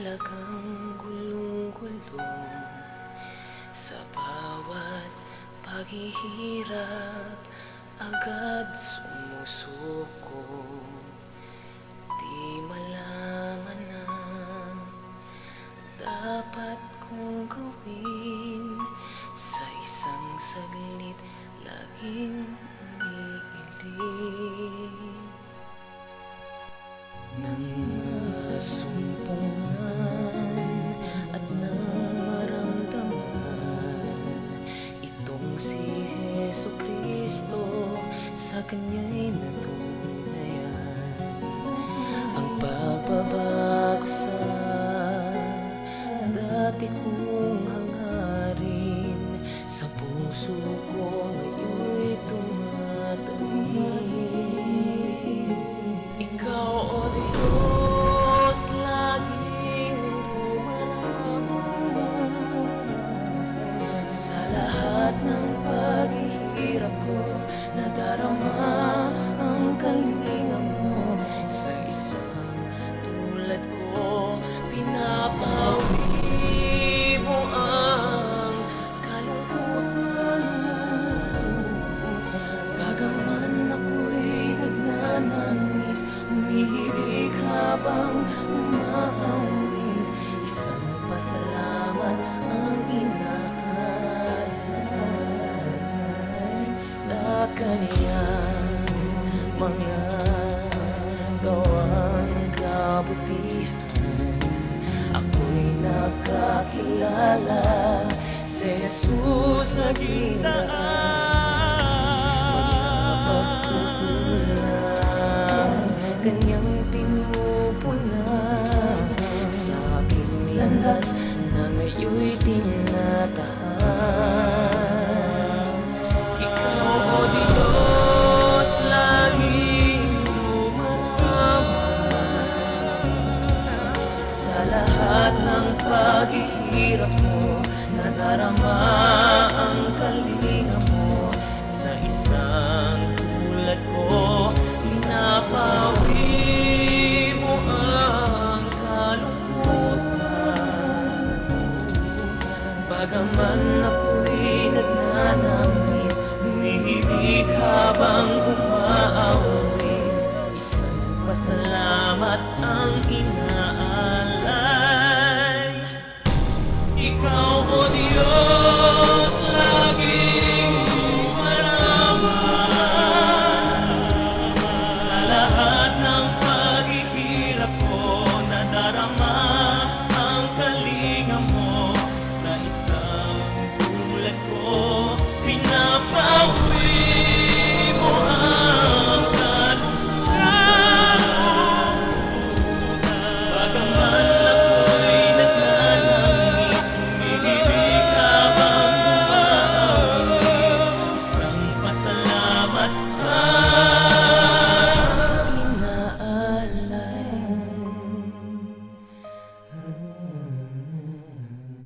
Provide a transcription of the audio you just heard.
talagang gulong-gulong sa bawat paghihirap, agad sumusuko. Di malaman ang dapat kong gawin, sa isang saglit laging umiiling. Nang masumpungan at nang maramdaman itong si Jesucristo, sa Kanya'y natunayan ang pagbabago sa dati kong hangarin. Sa puso ko ngayon'y tumatanim. Ikaw, O Diyos, laging dumarama sa lahat ng paghihirap ko. Nadarama ang kalinga mo, sa isang tulad ko pinapawi mo ang kalungkutan. Bagaman ako'y nagnanangis, humihibig habang umahawit, isang pasalamat ang inaalay sa Kaniyang mga gawang kabutihan. Ako'y nakakilala si Jesus naging daan. Kanyang pinupuna sa aking landas na ngayon'y tinatahan. Ikaw, O Diyos, laging dumarama sa lahat ng paghihirap mo. Nadarama ang kalinga mo, sa isang tulad ko pinapawi mo ang kalungkutan. Bagaman ako'y nagnanangis, humihibig habang umaawit, isang pasalamat ang ina